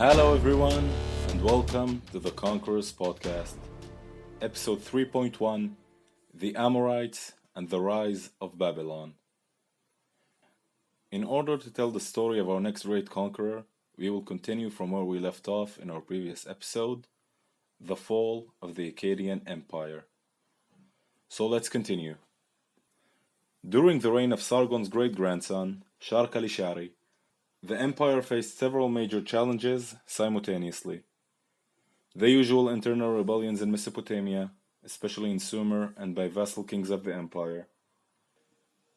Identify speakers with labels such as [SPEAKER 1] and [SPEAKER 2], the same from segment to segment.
[SPEAKER 1] Hello, everyone, and welcome to the Conquerors Podcast, Episode 3.1 The Amorites and the Rise of Babylon. In order to tell the story of our next great conqueror, we will continue from where we left off in our previous episode, the fall of the Akkadian Empire. So let's continue. During the reign of Sargon's great-grandson, Shar-Kali-Shari, the empire faced several major challenges simultaneously. The usual internal rebellions in Mesopotamia, especially in Sumer and by vassal kings of the empire.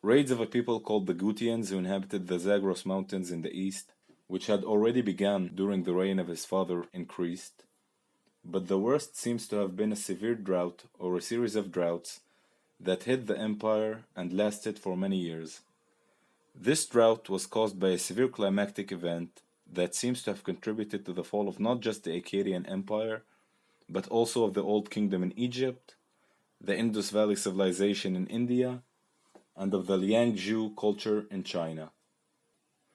[SPEAKER 1] Raids of a people called the Gutians who inhabited the Zagros Mountains in the east, which had already begun during the reign of his father, increased. But the worst seems to have been a severe drought or a series of droughts that hit the empire and lasted for many years. This drought was caused by a severe climactic event that seems to have contributed to the fall of not just the Akkadian Empire, but also of the Old Kingdom in Egypt, the Indus Valley Civilization in India, and of the Liangzhu culture in China.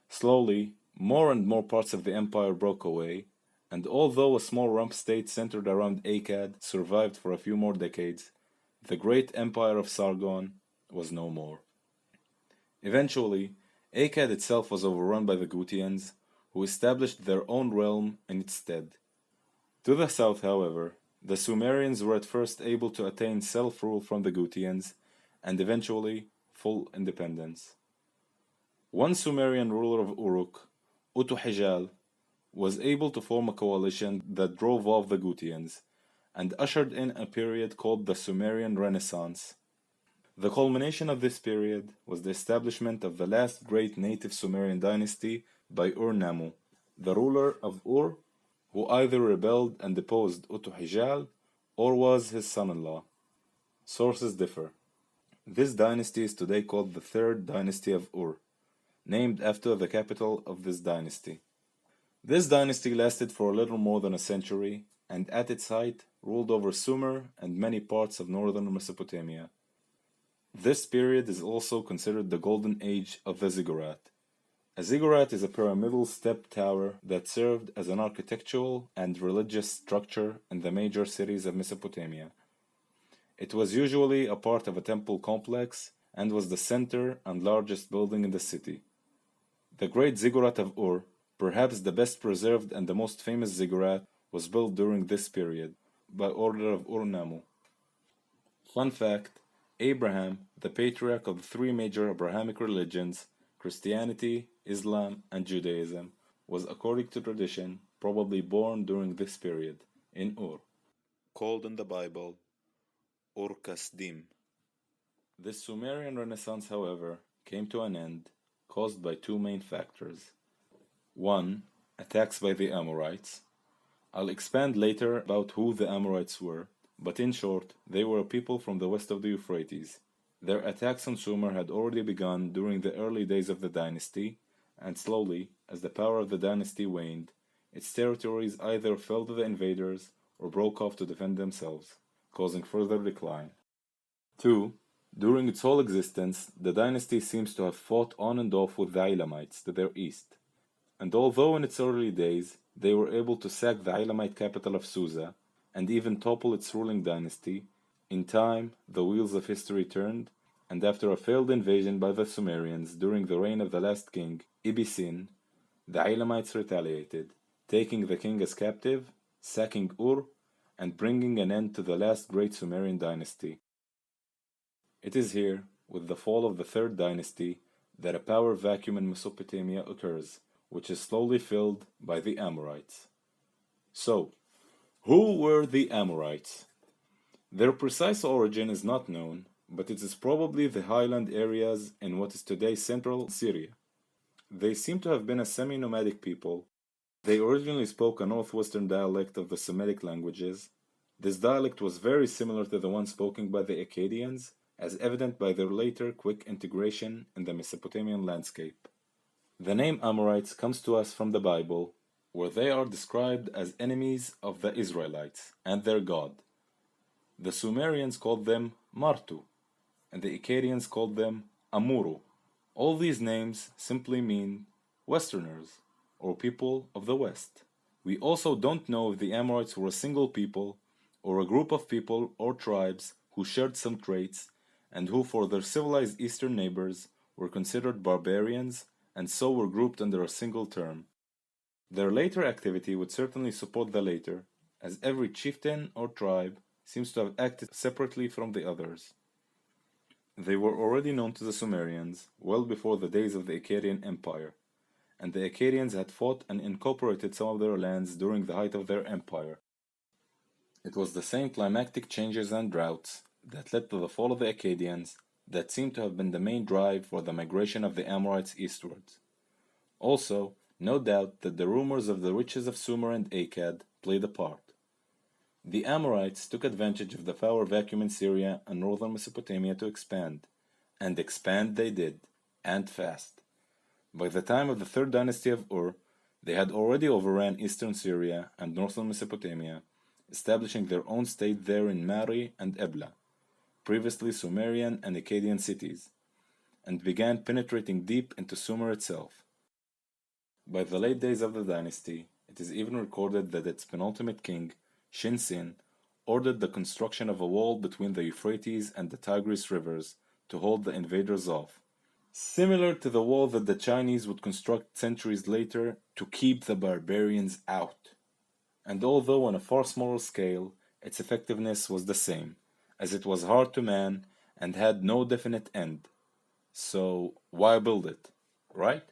[SPEAKER 1] Slowly, more and more parts of the empire broke away, and although a small rump state centered around Akkad survived for a few more decades, the great empire of Sargon was no more. Eventually, Akkad itself was overrun by the Gutians, who established their own realm in its stead. To the south, however, the Sumerians were at first able to attain self-rule from the Gutians, and eventually full independence. One Sumerian ruler of Uruk, Utuhijal, was able to form a coalition that drove off the Gutians, and ushered in a period called the Sumerian Renaissance. The culmination of this period was the establishment of the last great native Sumerian dynasty by Ur-Nammu, the ruler of Ur, who either rebelled and deposed Utuhijal or was his son-in-law. Sources differ. This dynasty is today called the Third Dynasty of Ur, named after the capital of this dynasty. This dynasty lasted for a little more than a century, and at its height ruled over Sumer and many parts of northern Mesopotamia. This period is also considered the golden age of the ziggurat. A ziggurat is a pyramidal step tower that served as an architectural and religious structure in the major cities of Mesopotamia. It was usually a part of a temple complex and was the center and largest building in the city. The great ziggurat of Ur, perhaps the best preserved and the most famous ziggurat, was built during this period by order of Ur-Nammu. Fun fact: Abraham, the patriarch of the three major Abrahamic religions, Christianity, Islam, and Judaism, was, according to tradition, probably born during this period, in Ur, called in the Bible Ur-Kasdim. This Sumerian Renaissance, however, came to an end, caused by two main factors. One, attacks by the Amorites. I'll expand later about who the Amorites were, but in short, they were a people from the west of the Euphrates. Their attacks on Sumer had already begun during the early days of the dynasty, and slowly, as the power of the dynasty waned, its territories either fell to the invaders or broke off to defend themselves, causing further decline. 2. During its whole existence, the dynasty seems to have fought on and off with the Elamites to their east, and although in its early days they were able to sack the Elamite capital of Susa, and even topple its ruling dynasty, in time the wheels of history turned, and after a failed invasion by the Sumerians during the reign of the last king, Ibisin, the Elamites retaliated, taking the king as captive, sacking Ur, and bringing an end to the last great Sumerian dynasty. It is here, with the fall of the Third Dynasty, that a power vacuum in Mesopotamia occurs, which is slowly filled by the Amorites. So, who were the Amorites? Their precise origin is not known, but it is probably the highland areas in what is today central Syria. They seem to have been a semi-nomadic people. They originally spoke a northwestern dialect of the Semitic languages. This dialect was very similar to the one spoken by the Akkadians, as evident by their later quick integration in the Mesopotamian landscape. The name Amorites comes to us from the Bible, where they are described as enemies of the Israelites and their God. The Sumerians called them Martu, and the Akkadians called them Amuru. All these names simply mean Westerners, or people of the West. We also don't know if the Amorites were a single people, or a group of people or tribes who shared some traits, and who, for their civilized eastern neighbors, were considered barbarians, and so were grouped under a single term. Their later activity would certainly support the later, as every chieftain or tribe seems to have acted separately from the others. They were already known to the Sumerians well before the days of the Akkadian Empire, and the Akkadians had fought and incorporated some of their lands during the height of their empire. It was the same climactic changes and droughts that led to the fall of the Akkadians that seem to have been the main drive for the migration of the Amorites eastwards. Also, no doubt that the rumors of the riches of Sumer and Akkad played a part. The Amorites took advantage of the power vacuum in Syria and northern Mesopotamia to expand, and expand they did, and fast. By the time of the Third Dynasty of Ur, they had already overran eastern Syria and northern Mesopotamia, establishing their own state there in Mari and Ebla, previously Sumerian and Akkadian cities, and began penetrating deep into Sumer itself. By the late days of the dynasty, it is even recorded that its penultimate king, Shinsin, ordered the construction of a wall between the Euphrates and the Tigris rivers to hold the invaders off, similar to the wall that the Chinese would construct centuries later to keep the barbarians out. And although on a far smaller scale, its effectiveness was the same, as it was hard to man and had no definite end. So why build it, right?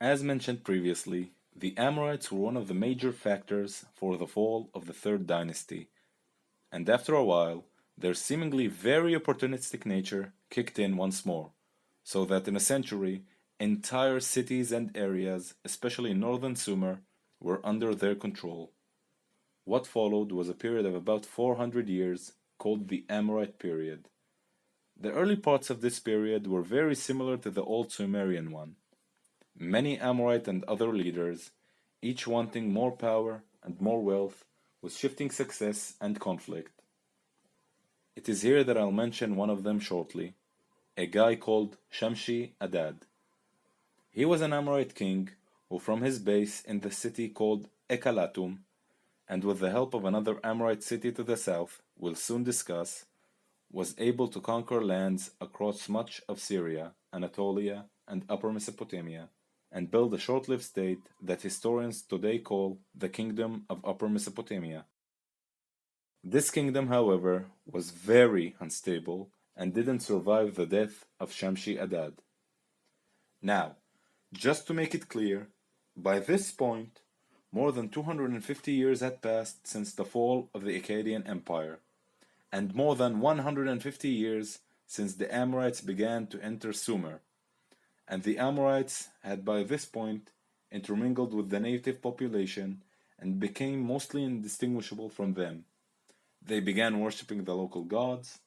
[SPEAKER 1] As mentioned previously, the Amorites were one of the major factors for the fall of the Third Dynasty, and after a while, their seemingly very opportunistic nature kicked in once more, so that in a century, entire cities and areas, especially in northern Sumer, were under their control. What followed was a period of about 400 years called the Amorite Period. The early parts of this period were very similar to the old Sumerian one. Many Amorite and other leaders, each wanting more power and more wealth, with shifting success and conflict. It is here that I'll mention one of them shortly, a guy called Shamshi Adad. He was an Amorite king who, from his base in the city called Ekalatum, and with the help of another Amorite city to the south, we'll soon discuss, was able to conquer lands across much of Syria, Anatolia, and Upper Mesopotamia, and build a short-lived state that historians today call the Kingdom of Upper Mesopotamia. This kingdom, however, was very unstable and didn't survive the death of Shamshi Adad. Now, just to make it clear, by this point, more than 250 years had passed since the fall of the Akkadian Empire, and more than 150 years since the Amorites began to enter Sumer, and the Amorites had by this point intermingled with the native population and became mostly indistinguishable from them. They began worshipping the local gods,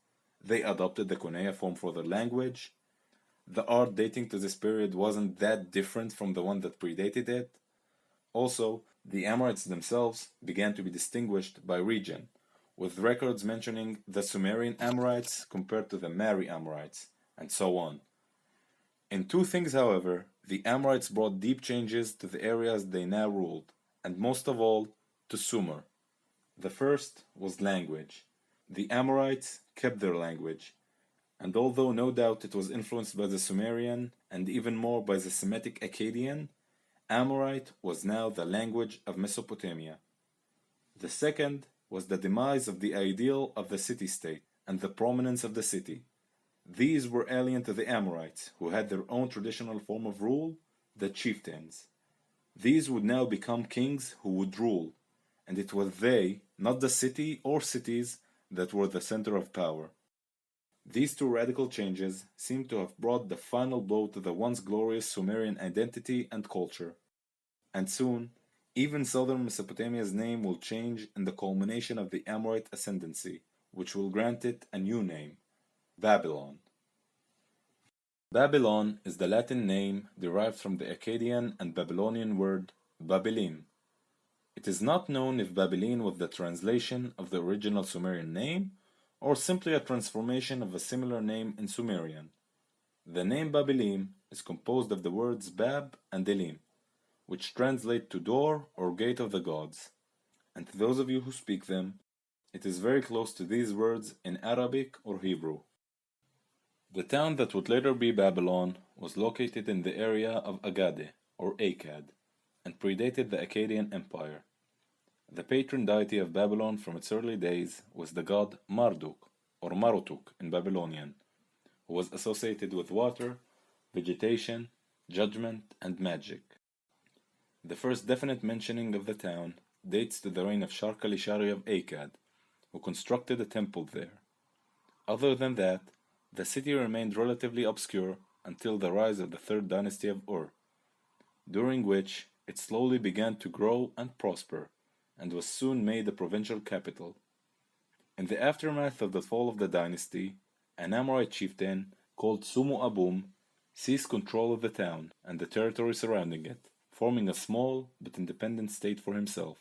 [SPEAKER 1] they adopted the cuneiform for their language, the art dating to this period wasn't that different from the one that predated it. Also, the Amorites themselves began to be distinguished by region, with records mentioning the Sumerian Amorites compared to the Mari Amorites, and so on. In two things, however, the Amorites brought deep changes to the areas they now ruled, and most of all, to Sumer. The first was language. The Amorites kept their language, and although no doubt it was influenced by the Sumerian and even more by the Semitic Akkadian, Amorite was now the language of Mesopotamia. The second was the demise of the ideal of the city-state and the prominence of the city. These were alien to the Amorites, who had their own traditional form of rule, the chieftains. These would now become kings who would rule, and it was they, not the city or cities, that were the center of power. These two radical changes seem to have brought the final blow to the once glorious Sumerian identity and culture. And soon, even southern Mesopotamia's name will change in the culmination of the Amorite ascendancy, which will grant it a new name, Babylon. Babylon is the Latin name derived from the Akkadian and Babylonian word Babilim. It is not known if Babilin was the translation of the original Sumerian name, or simply a transformation of a similar name in Sumerian. The name Babilim is composed of the words Bab and Elim, which translate to door or gate of the gods. And to those of you who speak them, it is very close to these words in Arabic or Hebrew. The town that would later be Babylon was located in the area of Agade or Akkad and predated the Akkadian Empire. The patron deity of Babylon from its early days was the god Marduk or Marutuk in Babylonian, who was associated with water, vegetation, judgment, and magic. The first definite mentioning of the town dates to the reign of Shar-Kali-Shari of Akkad, who constructed a temple there. Other than that, the city remained relatively obscure until the rise of the Third Dynasty of Ur, during which it slowly began to grow and prosper, and was soon made a provincial capital. In the aftermath of the fall of the dynasty, an Amorite chieftain called Sumu-Abum seized control of the town and the territory surrounding it, forming a small but independent state for himself.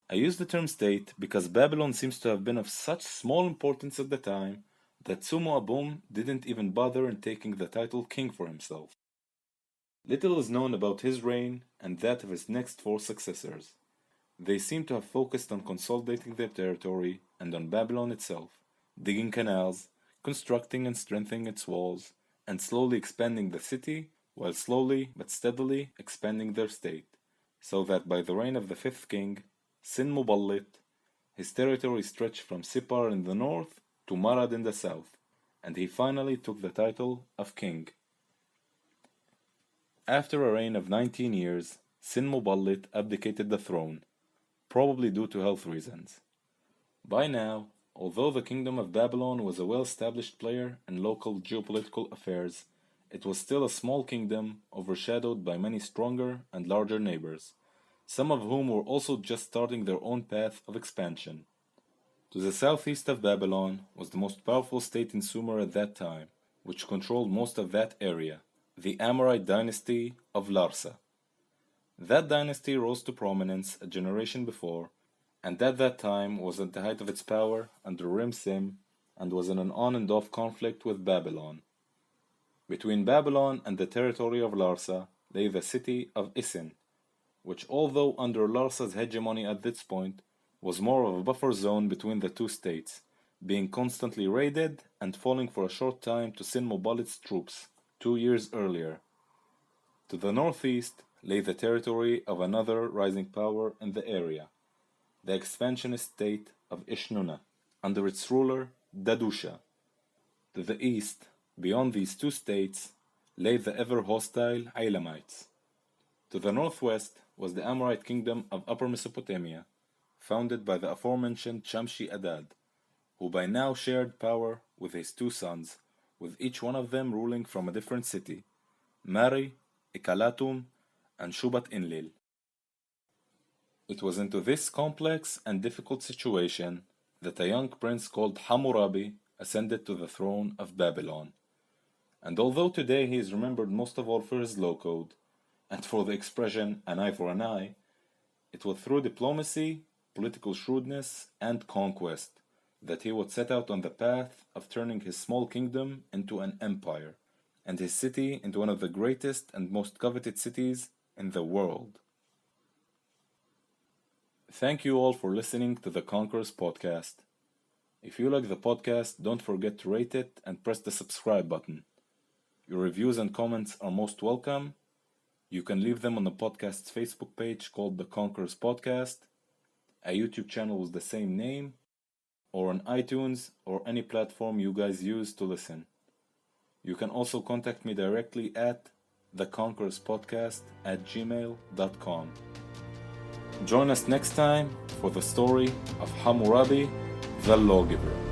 [SPEAKER 1] I use the term state because Babylon seems to have been of such small importance at the time that Sumu-Abum didn't even bother in taking the title king for himself. Little is known about his reign and that of his next four successors. They seem to have focused on consolidating their territory and on Babylon itself, digging canals, constructing and strengthening its walls, and slowly expanding the city, while slowly but steadily expanding their state, so that by the reign of the fifth king, Sin-Muballit, his territory stretched from Sippar in the north to Marad in the south, and he finally took the title of king. After a reign of 19 years, Sin-Muballit abdicated the throne, probably due to health reasons. By now, although the kingdom of Babylon was a well-established player in local geopolitical affairs, it was still a small kingdom overshadowed by many stronger and larger neighbors, some of whom were also just starting their own path of expansion. To the southeast of Babylon was the most powerful state in Sumer at that time, which controlled most of that area, the Amorite Dynasty of Larsa. That dynasty rose to prominence a generation before, and at that time was at the height of its power under Rim-Sim and was in an on and off conflict with Babylon. Between Babylon and the territory of Larsa lay the city of Isin, which, although under Larsa's hegemony at this point, was more of a buffer zone between the two states, being constantly raided and falling for a short time to Sin-Muballit's troops 2 years earlier. To the northeast lay the territory of another rising power in the area, the expansionist state of Ishnuna, under its ruler Dadusha. To the east, beyond these two states, lay the ever-hostile Elamites. To the northwest was the Amorite kingdom of Upper Mesopotamia, founded by the aforementioned Shamshi-Adad, who by now shared power with his two sons, with each one of them ruling from a different city, Mari, Ikalatum, and Shubat Enlil. It was into this complex and difficult situation that a young prince called Hammurabi ascended to the throne of Babylon. And although today he is remembered most of all for his law code, and for the expression an eye for an eye, it was through diplomacy, political shrewdness, and conquest that he would set out on the path of turning his small kingdom into an empire, and his city into one of the greatest and most coveted cities in the world. Thank you all for listening to the Conquerors podcast. If you like the podcast, don't forget to rate it and press the subscribe button. Your reviews and comments are most welcome. You can leave them on the podcast's Facebook page called The Conquerors Podcast, a YouTube channel with the same name, or on iTunes or any platform you guys use to listen. You can also contact me directly at theconquerorspodcast@gmail.com. Join us next time for the story of Hammurabi, the Lawgiver.